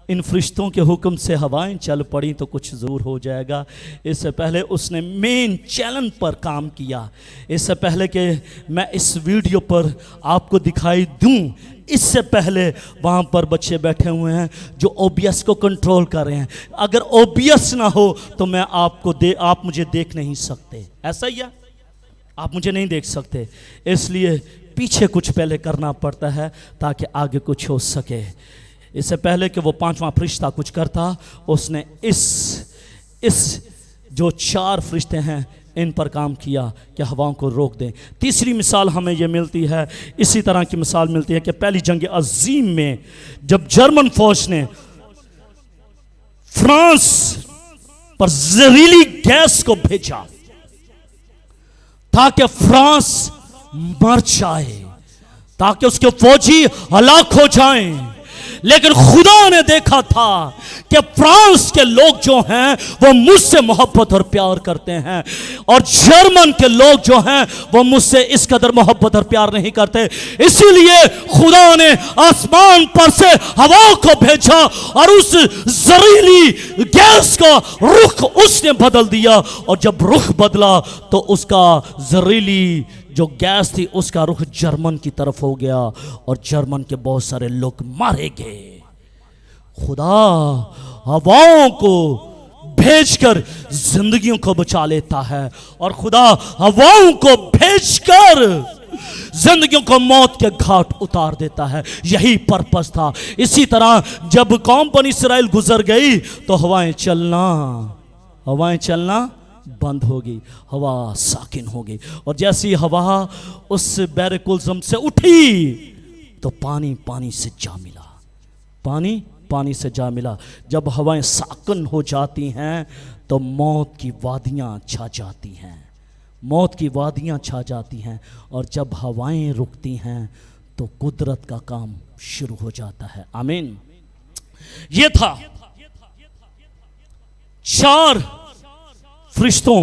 इन फरिश्तों के हुक्म से हवाएं चल पड़ी तो कुछ ज़रूर हो जाएगा। इससे पहले उसने मेन चैनल पर काम किया। इससे पहले कि मैं इस वीडियो पर आपको दिखाई दूं, इससे पहले वहाँ पर बच्चे बैठे हुए हैं जो OBS को कंट्रोल कर रहे हैं। अगर OBS ना हो तो मैं आप मुझे देख नहीं सकते। ऐसा ही है, आप मुझे नहीं देख सकते। इसलिए पीछे कुछ पहले करना पड़ता है ताकि आगे कुछ हो सके। इससे पहले कि वो 5वां फरिश्ता कुछ करता, उसने इस जो 4 फरिश्ते हैं इन पर काम किया कि हवाओं को रोक दें। तीसरी मिसाल हमें ये मिलती है, इसी तरह की मिसाल मिलती है कि पहली जंग अजीम में जब जर्मन फौज ने फ्रांस पर जहरीली गैस को भेजा ताकि फ्रांस मर जाए, ताकि उसके फौजी हलाक हो जाएं, लेकिन खुदा ने देखा था कि फ्रांस के लोग जो हैं वो मुझसे मोहब्बत और प्यार करते हैं, और जर्मन के लोग जो हैं वो मुझसे इस कदर मोहब्बत और प्यार नहीं करते। इसीलिए खुदा ने आसमान पर से हवा को भेजा और उस जहरीली गैस का रुख उसने बदल दिया, और जब रुख बदला तो उसका जहरीली जो गैस थी उसका रुख जर्मन की तरफ हो गया और जर्मन के बहुत सारे लोग मारे गए। खुदा हवाओं को भेजकर जिंदगियों को बचा लेता है, और खुदा हवाओं को भेजकर जिंदगियों को मौत के घाट उतार देता है। यही पर्पस था। इसी तरह जब कौम बनी इस्राएल गुजर गई तो हवाएं चलना बंद हो गई, हवा साकिन हो गई, और जैसी हवा उस बैर कुलज़म से उठी तो पानी से जा मिला, पानी से जा मिला। जब हवाएं साकिन हो जाती हैं तो मौत की वादियां छा जाती हैं, और जब हवाएं रुकती हैं तो कुदरत का काम शुरू हो जाता है। आमीन। ये था 4 फरिश्तों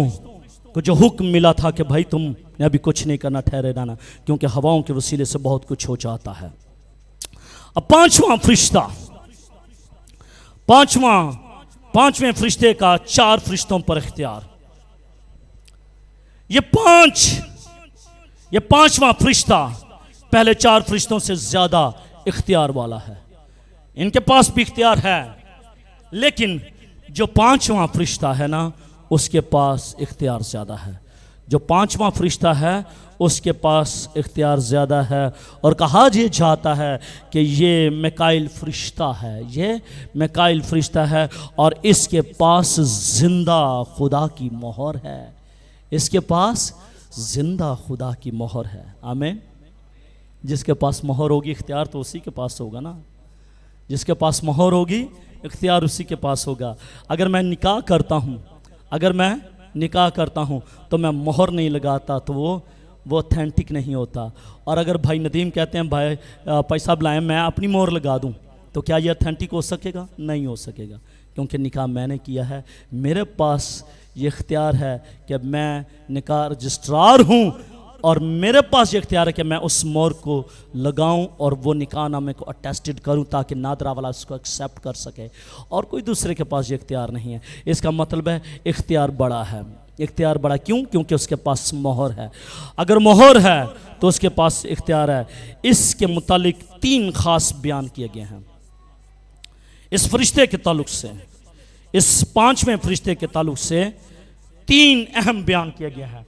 को जो हुक्म मिला था कि भाई तुमने अभी कुछ नहीं करना, ठहरे रहना, क्योंकि हवाओं के वसीले से बहुत कुछ हो जाता है। अब पांचवें फरिश्ते का 4 फरिश्तों पर इख्तियार। ये पांचवा फरिश्ता पहले 4 फरिश्तों से ज्यादा इख्तियार वाला है। इनके पास भी इख्तियार है, लेकिन जो 5वां फरिश्ता है ना उसके पास इख्तियार ज़्यादा है। जो 5वां फरिश्ता है उसके पास इख्तियार ज़्यादा है, और कहा ये जाता है कि ये मिकाईल फरिश्ता है, और इसके पास जिंदा खुदा की मोहर है। इसके पास जिंदा खुदा की मोहर है। आमीन। जिसके पास मोहर होगी इख्तियार तो उसी के पास होगा ना। जिसके पास मोहर होगी इख्तियार उसी के पास होगा। अगर मैं निकाह करता हूँ तो मैं मोहर नहीं लगाता तो वो ऑथेंटिक नहीं होता। और अगर भाई नदीम कहते हैं भाई पैसा बुलाएं मैं अपनी मोहर लगा दूँ, तो क्या ये ऑथेंटिक हो सकेगा? नहीं हो सकेगा, क्योंकि निकाह मैंने किया है। मेरे पास ये इख्तियार है कि मैं निकाह रजिस्ट्रार हूँ, और मेरे पास ये इख्तियार है कि मैं उस मोहर को लगाऊं और वो निकाहनामे को अटेस्टेड करूं, ताकि नादरा वाला उसको एक्सेप्ट कर सके, और कोई दूसरे के पास ये इख्तियार नहीं है। इसका मतलब है इख्तियार बड़ा है। इख्तियार बड़ा क्यों? क्योंकि उसके पास मोहर है। अगर मोहर है तो उसके पास इख्तियार है। इसके मुतालिक 3 खास बयान किए गए हैं इस फरिश्ते के ताल्लुक से। इस 5वें फरिश्ते के ताल्लुक से 3 अहम बयान किए गए हैं,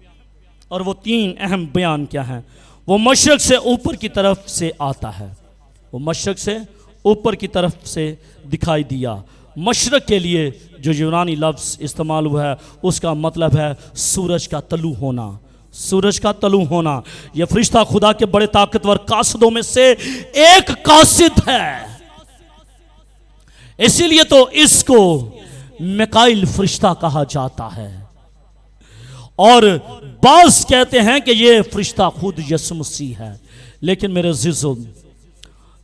और वो 3 अहम बयान क्या हैं? वो मशरक से ऊपर की तरफ से आता है। वो मशरक से ऊपर की तरफ से दिखाई दिया। मशरक के लिए जो यूनानी लफ्ज़ इस्तेमाल हुआ है उसका मतलब है सूरज का तलू होना। सूरज का तलू होना। यह फरिश्ता खुदा के बड़े ताकतवर कासिदों में से एक कासिद है, इसीलिए तो इसको मिकाईल फरिश्ता कहा जाता है। और बास कहते हैं कि ये फरिश्ता खुद यसु मसीह है। लेकिन मेरे अज़ीज़ों,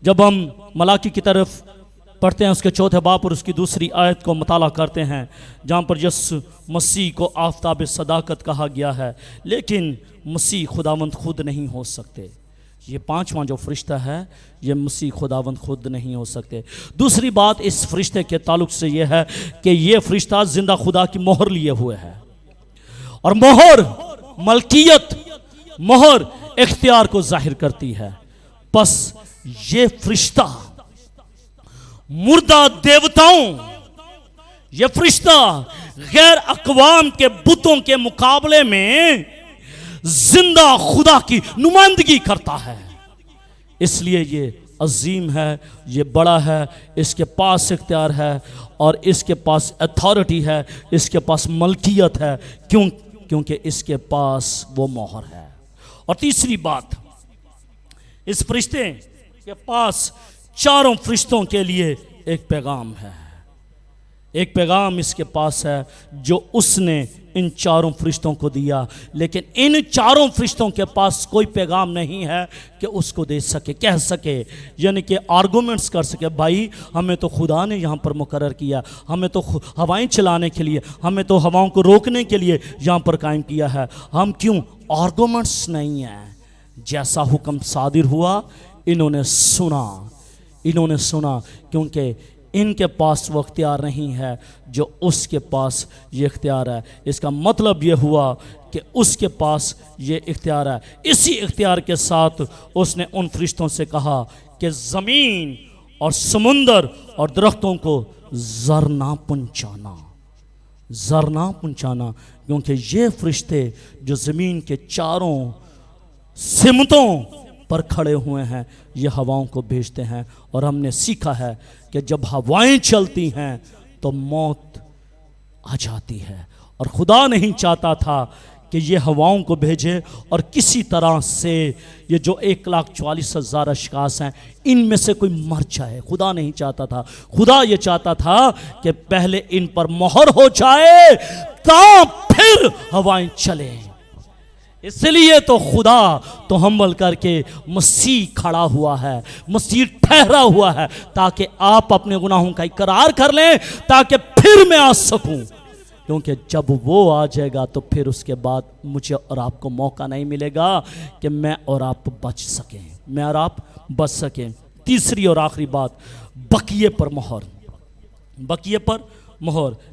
जब हम मलाकी की तरफ पढ़ते हैं उसके 4 बाब और उसकी 2 आयत को मुताला करते हैं, जहाँ पर यसु मसीह को आफताब सदाकत कहा गया है, लेकिन मसीह खुदावंद खुद नहीं हो सकते। ये 5वां जो फरिश्ता है ये मसीह खुदावंद खुद नहीं हो सकते। दूसरी बात इस फरिश्ते के ताल्लुक से यह है कि ये फरिश्ता जिंदा खुदा की मोहर लिए हुए है, और मोहर मलकियत, मोहर इख्तियार को जाहिर करती है। बस ये फरिश्ता मुर्दा देवताओं, ये फरिश्ता गैर अक़वाम के बुतों के मुकाबले में जिंदा खुदा की नुमाइंदगी करता है। इसलिए ये अजीम है, ये बड़ा है, इसके पास इख्तियार है और इसके पास अथॉरिटी है, इसके पास मलकियत है। क्योंकि इसके पास वो मोहर है। और तीसरी बात, इस फरिश्ते के पास 4 फरिश्तों के लिए एक पैगाम है। एक पैगाम इसके पास है जो उसने इन चारों फरिश्तों को दिया, लेकिन इन चारों फरिश्तों के पास कोई पैगाम नहीं है कि उसको दे सके, कह सके, यानी कि आर्गूमेंट्स कर सके, भाई हमें तो खुदा ने यहाँ पर मुकर्रर किया, हमें तो हवाएं चलाने के लिए, हमें तो हवाओं को रोकने के लिए यहाँ पर कायम किया है, हम क्यों? आर्गूमेंट्स नहीं है। जैसा हुक्म सादिर हुआ इन्होंने सुना, क्योंकि इनके पास वो इख्तियार नहीं है जो उसके पास ये इख्तियार है। इसका मतलब ये हुआ कि उसके पास ये इख्तियार है। इसी इख्तियार के साथ उसने उन फरिश्तों से कहा कि ज़मीन और समुंदर और दरख्तों को ज़र ना पहुँचाना, क्योंकि ये फरिश्ते जो ज़मीन के चारों सिमतों पर खड़े हुए हैं ये हवाओं को भेजते हैं। और हमने सीखा है कि जब हवाएं चलती हैं तो मौत आ जाती है, और खुदा नहीं चाहता था कि ये हवाओं को भेजे और किसी तरह से ये जो 1,40,000 अशखास हैं इनमें से कोई मर जाए। खुदा नहीं चाहता था। खुदा ये चाहता था कि पहले इन पर मोहर हो जाए तब फिर हवाएं चले। इसलिए तो खुदा तो हम्बल करके मसीह खड़ा हुआ है, मसीह ठहरा हुआ है, ताकि आप अपने गुनाहों का इकरार कर लें, ताकि फिर मैं आ सकूं। क्योंकि जब वो आ जाएगा तो फिर उसके बाद मुझे और आपको मौका नहीं मिलेगा कि मैं और आप बच सकें। तीसरी और आखिरी बात, बकिए पर मोहर।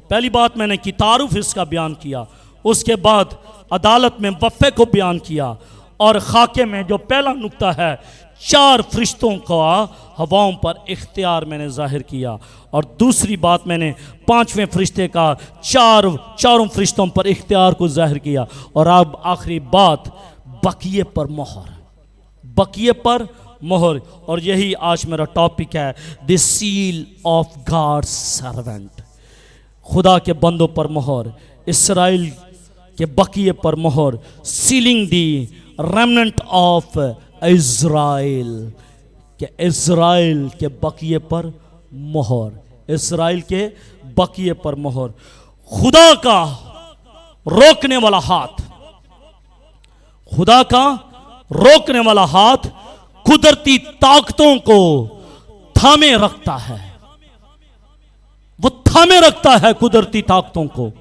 पहली बात मैंने की तारुफ इसका बयान किया, उसके बाद अदालत में वफ़े को बयान किया, और खाके में जो पहला नुक्ता है 4 फरिश्तों का हवाओं पर इख्तियार मैंने जाहिर किया, और दूसरी बात मैंने 5वें फरिश्ते का चारों फरिश्तों पर इख्तियार को जाहिर किया, और अब आखिरी बात बकिए पर मोहर। और यही आज मेरा टॉपिक है, the seal of God's servant, खुदा के बंदों पर मोहर, इसराइल के बकिए पर मोहर, ceiling the remnant of Israel, के इज़राइल के बकिए पर मोहर, इज़राइल के बकिए पर मोहर। खुदा का रोकने वाला हाथ कुदरती ताकतों को थामे रखता है, वो थामे रखता है कुदरती ताकतों को,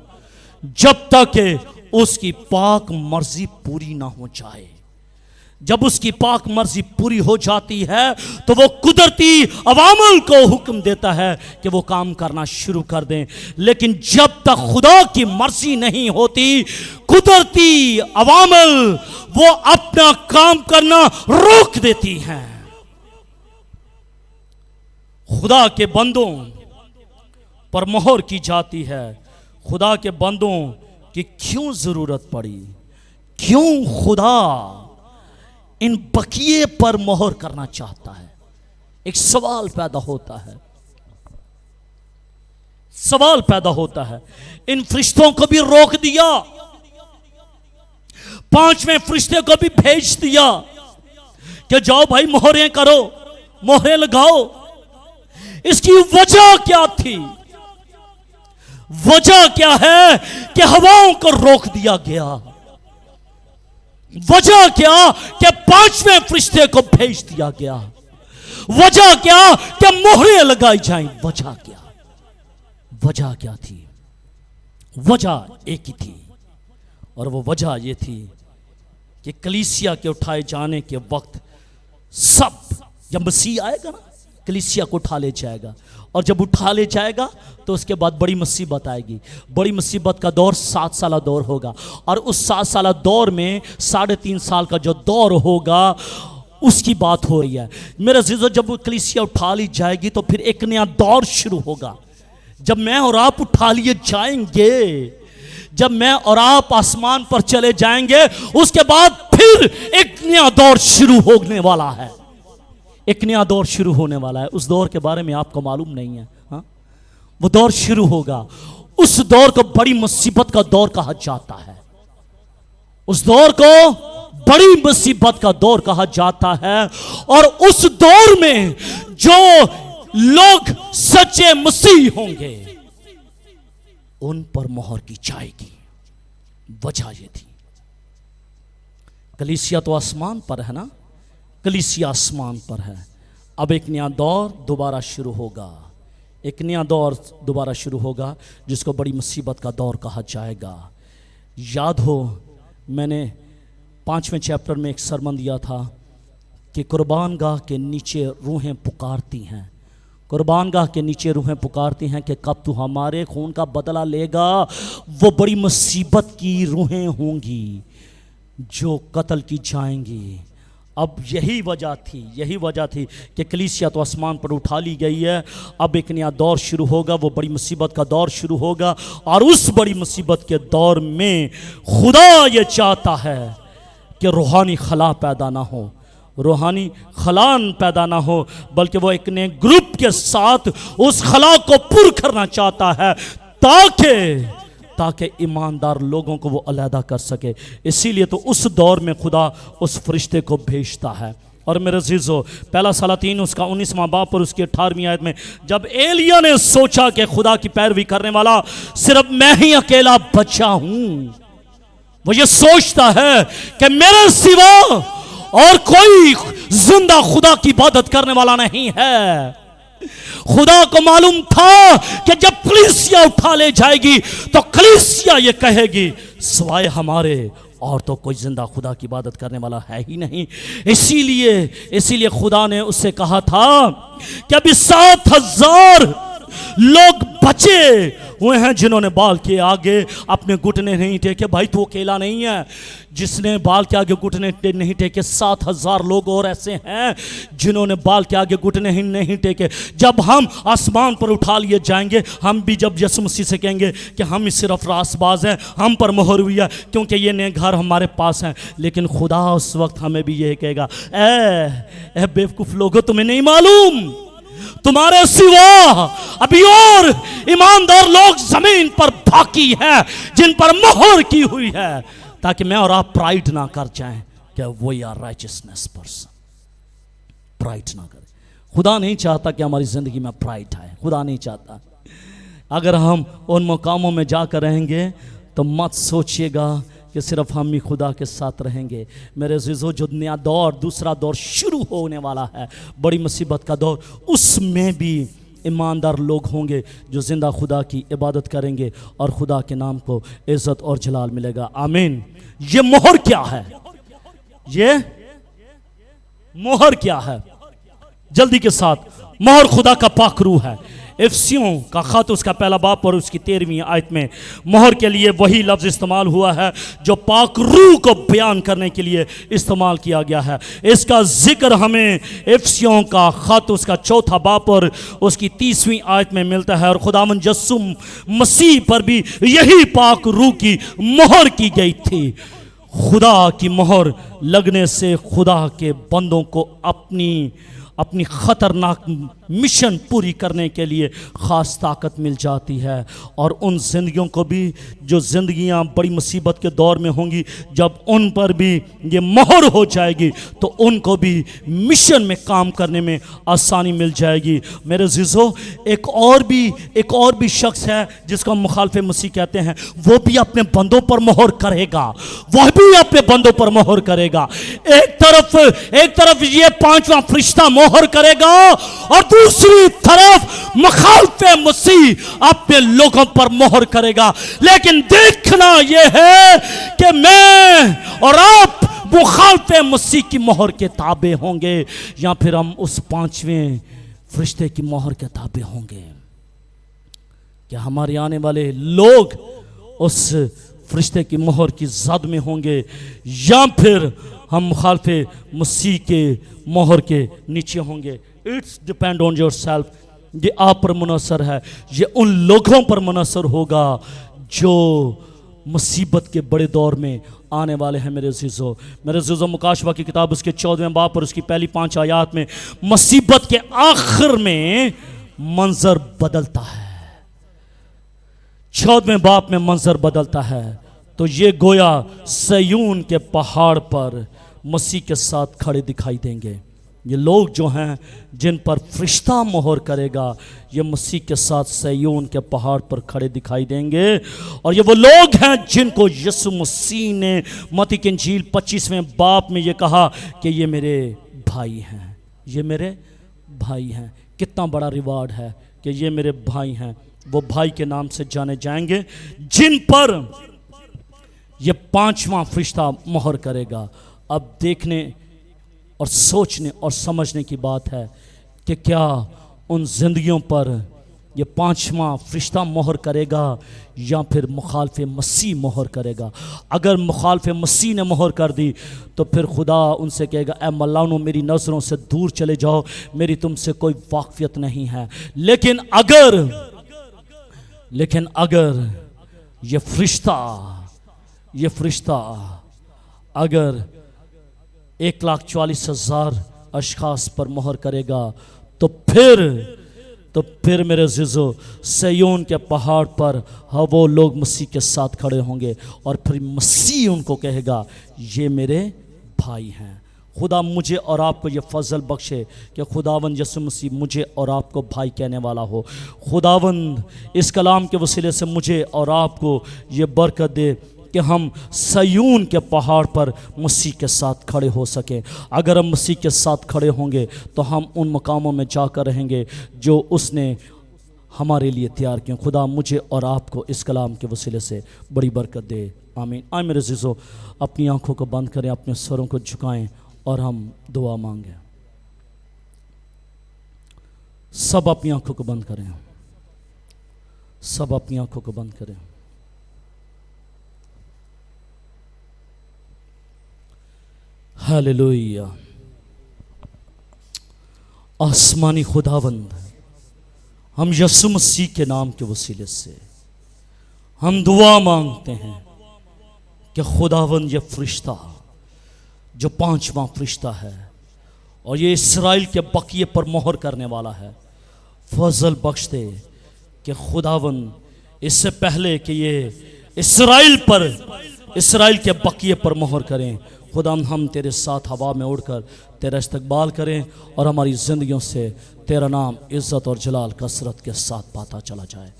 जब तक उसकी पाक मर्जी पूरी ना हो जाए। जब उसकी पाक मर्जी पूरी हो जाती है तो वो कुदरती अवामल को हुक्म देता है कि वो काम करना शुरू कर दें। लेकिन जब तक खुदा की मर्जी नहीं होती, कुदरती अवामल वो अपना काम करना रोक देती हैं। खुदा के बंदों पर मोहर की जाती है। खुदा के बंदों की क्यों जरूरत पड़ी? क्यों खुदा इन बकिए पर मोहर करना चाहता है? एक सवाल पैदा होता है। इन फरिश्तों को भी रोक दिया, 5वें फरिश्ते को भी भेज दिया कि जाओ भाई मोहरें करो, मोहरें लगाओ। इसकी वजह क्या थी? वजह क्या है कि हवाओं को रोक दिया गया? वजह क्या कि 5वें फरिश्ते को भेज दिया गया? वजह क्या कि मोहरें लगाई जाएं? वजह क्या थी? वजह एक ही थी, और वो वजह ये थी कि कलीसिया के उठाए जाने के वक्त सब, जब मसीह आएगा ना, कलीसिया को उठा ले जाएगा, और जब उठा ले जाएगा तो उसके बाद बड़ी मुसीबत आएगी। बड़ी मुसीबत का दौर 7 साल दौर होगा, और उस 7 साल दौर में 3.5 साल का जो दौर होगा उसकी बात हो रही है। मेरे अज़ीज़ों, जब कलीसिया उठा ली जाएगी तो फिर एक नया दौर शुरू होगा। जब मैं और आप उठा लिए जाएंगे, जब मैं और आप आसमान पर चले जाएंगे, उसके बाद फिर एक नया दौर शुरू होने वाला है। एक नया दौर शुरू होने वाला है। उस दौर के बारे में आपको मालूम नहीं है। हाँ, वो दौर शुरू होगा। उस दौर को बड़ी मुसीबत का दौर कहा जाता है। उस दौर को बड़ी मुसीबत का दौर कहा जाता है। और उस दौर में जो लोग सच्चे मसीह होंगे, उन पर मोहर की जाएगी। वजह ये थी, कलीसिया तो आसमान पर है ना, कलीसिया आसमान पर है। अब एक नया दौर दोबारा शुरू होगा, एक नया दौर दोबारा शुरू होगा जिसको बड़ी मुसीबत का दौर कहा जाएगा। याद हो मैंने 5वें चैप्टर में एक सरमन दिया था कि कुर्बानगाह के नीचे रूहें पुकारती हैं, कुर्बानगाह के नीचे रूहें पुकारती हैं कि कब तू हमारे खून का बदला लेगा। वो बड़ी मुसीबत की रूहें होंगी जो कत्ल की जाएंगी। अब यही वजह थी कि कलीसिया तो आसमान पर उठा ली गई है। अब एक नया दौर शुरू होगा, वो बड़ी मुसीबत का दौर शुरू होगा। और उस बड़ी मुसीबत के दौर में खुदा ये चाहता है कि रूहानी खला पैदा ना हो, रूहानी खलान पैदा ना हो, बल्कि वो एक नए ग्रुप के साथ उस खला को पूरा करना चाहता है ताकि ईमानदार लोगों को वो अलहदा कर सके। इसीलिए तो उस दौर में खुदा उस फरिश्ते को भेजता है। और मेरे अज़ीज़ों, पहला सलातीन उसका 19वां बाब और उसकी 18वीं आयत में, जब एलिया ने सोचा कि खुदा की पैरवी करने वाला सिर्फ मैं ही अकेला बचा हूं, वो ये सोचता है कि मेरे सिवा और कोई जिंदा खुदा की इबादत करने वाला नहीं है। खुदा को मालूम था कि जब कलीसिया उठा ले जाएगी तो कलीसिया ये कहेगी सिवाय हमारे और तो कोई जिंदा खुदा की इबादत करने वाला है ही नहीं। इसीलिए खुदा ने उससे कहा था कि अभी 7,000 लोग बचे हुए हैं जिन्होंने बाल के आगे अपने घुटने नहीं टेके। भाई तू अकेला नहीं है जिसने बाल के आगे घुटने नहीं टेके, 7,000 लोग और ऐसे हैं जिन्होंने बाल के आगे घुटने ही नहीं टेके। जब हम आसमान पर उठा लिए जाएंगे, हम भी जब यीशु मसीह से कहेंगे कि हम ही सिर्फ रासबाज हैं, हम पर मोहर हुई है क्योंकि ये नए घर हमारे पास हैं। लेकिन खुदा उस वक्त हमें भी यही कहेगा, ए बेवकूफ़ लोगों, तुम्हें नहीं मालूम तुम्हारे सिवा अभी और ईमानदार लोग जमीन पर बाकी हैं जिन पर मोहर की हुई है, ताकि मैं और आप प्राइड ना कर जाएं कि वो आर राइचियसनेस पर्सन। प्राइड ना करें। खुदा नहीं चाहता कि हमारी जिंदगी में प्राइड आए, खुदा नहीं चाहता। अगर हम उन मकामों में जाकर रहेंगे तो मत सोचिएगा कि सिर्फ हम ही खुदा के साथ रहेंगे। मेरे अज़ीज़ों, जो नया दौर, दूसरा दौर शुरू होने वाला है, बड़ी मुसीबत का दौर, उसमें भी ईमानदार लोग होंगे जो जिंदा खुदा की इबादत करेंगे और खुदा के नाम को इज़्ज़त और जलाल मिलेगा। आमीन। ये मोहर क्या है? ये मोहर क्या है? जल्दी के साथ, मोहर खुदा का पाक रूह है। इफ्सियों का खत उसका पहला बाब और उसकी 13वीं आयत में मोहर के लिए वही लफ्ज़ इस्तेमाल हुआ है जो पाक रूह को बयान करने के लिए इस्तेमाल किया गया है। इसका जिक्र हमें इफ्सियों का खत उसका चौथा बाब और उसकी 30वीं आयत में मिलता है। और खुदावंद यीशु मसीह पर भी यही पाक रूह की मोहर की गई थी। खुदा की मोहर लगने से खुदा के बंदों को अपनी ख़तरनाक मिशन पूरी करने के लिए ख़ास ताकत मिल जाती है। और उन जिंदगियों को भी जो जिंदगियां बड़ी मुसीबत के दौर में होंगी, जब उन पर भी ये मोहर हो जाएगी तो उनको भी मिशन में काम करने में आसानी मिल जाएगी। मेरे अज़ीज़ों, एक और भी शख्स है जिसको हम मुखालिफ़े मसीह कहते हैं, वो भी अपने बंदों पर मोहर करेगा, वह भी अपने बंदों पर मोहर करेगा। एक तरफ ये 5वां फरिश्ता मोहर करेगा और दूसरी तरफ मुखालिफ़े मसीह अपने लोगों पर मोहर करेगा। लेकिन देखना यह है कि मैं और आप मुखालिफ़े मसीह की मोहर के ताबे होंगे या फिर हम उस 5वें फरिश्ते की मोहर के ताबे होंगे। क्या हमारे आने वाले लोग उस फरिश्ते की मोहर की जद में होंगे या फिर हम मुखालिफ़े मसीह के मोहर के नीचे होंगे? It's depend on your self. ये आप पर मुनसर है, ये उन लोगों पर मुनसर होगा जो मुसीबत के बड़े दौर में आने वाले हैं। मेरे अज़ीज़ों, मुकाशवा की किताब उसके 14वें बाब और उसकी पहली 5 आयात में मुसीबत के आखिर में मंजर बदलता है। 14वें बाब में मंजर बदलता है तो ये गोया सयून के पहाड़ पर मसीह के साथ खड़े दिखाई देंगे। ये लोग जो हैं जिन पर फरिश्ता मोहर करेगा, ये मसीह के साथ सैयोन के पहाड़ पर खड़े दिखाई देंगे। और ये वो लोग हैं जिनको यीशु मसीह ने मत्ती की इंजील 25वें बाब में ये कहा कि ये मेरे भाई हैं, ये मेरे भाई हैं। कितना बड़ा रिवार्ड है कि ये मेरे भाई हैं। वो भाई के नाम से जाने जाएंगे जिन पर ये 5वां फरिश्ता मोहर करेगा। अब देखने और सोचने और समझने की बात है कि क्या उन जिंदगियों पर ये 5वां फरिश्ता मोहर करेगा या फिर मुखालफे मसीह मोहर करेगा। अगर मुखालफे मसीह ने मोहर कर दी तो फिर खुदा उनसे कहेगा, ऐ मल्लानो मेरी नज़रों से दूर चले जाओ, मेरी तुमसे कोई वाकफियत नहीं है। लेकिन अगर ये फरिश्ता अगर 1,40,000 अशखास पर मोहर करेगा तो फिर मेरे अज़ीज़ो सैयोन के पहाड़ पर वो लोग मसीह के साथ खड़े होंगे और फिर मसीह उनको कहेगा, ये मेरे भाई हैं। खुदा मुझे और आपको ये फजल बख्शे कि खुदावन यीशु मसीह मुझे और आपको भाई कहने वाला हो। खुदावन इस कलाम के वसीले से मुझे और आपको ये बरकत दे कि हम सयून के पहाड़ पर मसीह के साथ खड़े हो सकें। अगर हम मसीह के साथ खड़े होंगे तो हम उन मकामों में जाकर रहेंगे जो उसने हमारे लिए तैयार किए। खुदा मुझे और आपको इस कलाम के वसीले से बड़ी बरकत दे, आमीन। आए मेरे अज़ीज़ों, अपनी आंखों को बंद करें, अपने स्वरों को झुकाएं और हम दुआ मांगें। सब अपनी आंखों को बंद करें, सब अपनी आंखों को बंद करें। हालेलुया। आसमानी खुदावंद, हम यीशु मसीह के नाम के वसीले से हम दुआ मांगते हैं कि खुदावंद ये फरिश्ता जो 5वां फरिश्ता है और ये इस्राएल के बकिए पर मोहर करने वाला है, फजल बख्श दे कि खुदावंद इससे पहले कि ये इस्राएल के बकिए पर मोहर करें, खुदा हम तेरे साथ हवा में उड़कर तेरा इस्तकबाल करें और हमारी ज़िंदगियों से तेरा नाम इज़्ज़त और जलाल कसरत के साथ पाता चला जाए।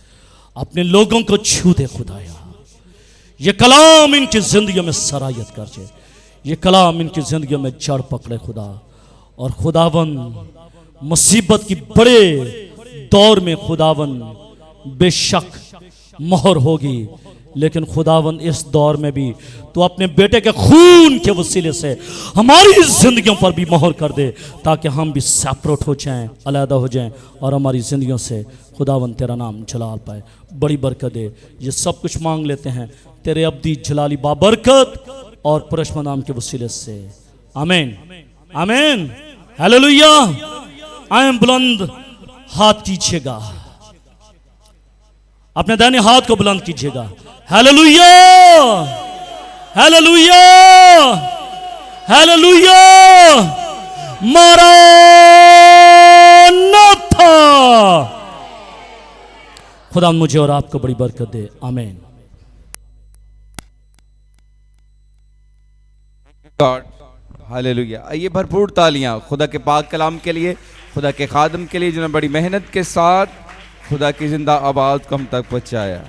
अपने लोगों को छू दे खुदाया, ये कलाम इनकी ज़िंदगियों में सरायत कर जाए, ये कलाम इनकी ज़िंदगियों में जड़ पकड़े खुदा। और खुदावन मुसीबत की बड़े दौर में खुदावन बेशक मोहर होगी, लेकिन खुदावन इस दौर में भी तो अपने बेटे के खून के वसीले से हमारी जिंदगियों पर भी मोहर कर दे, ताकि हम भी सेपरेट हो जाएं, अलहदा हो जाएं और हमारी जिंदगियों से खुदावन तेरा नाम जलाल पाए। बड़ी बरकत दे। ये सब कुछ मांग लेते हैं तेरे अब्दी जलाली बाबरकत और पुरस्मा नाम के वसीले से, आमीन आमीन। हालेलुया। आए बुलंद हाथ कीजिएगा, अपने दाहिने हाथ को बुलंद कीजिएगा। Hallelujah hallelujah hallelujah. मरानाथा। खुदा मुझे और आपको बड़ी बरकत दे, आमीन। God hallelujah. आइए भरपूर तालियां खुदा के पाक कलाम के लिए, खुदा के खादम के लिए जिन्होंने बड़ी मेहनत के साथ खुदा की जिंदा आवाज़ को हम तक पहुंचाया।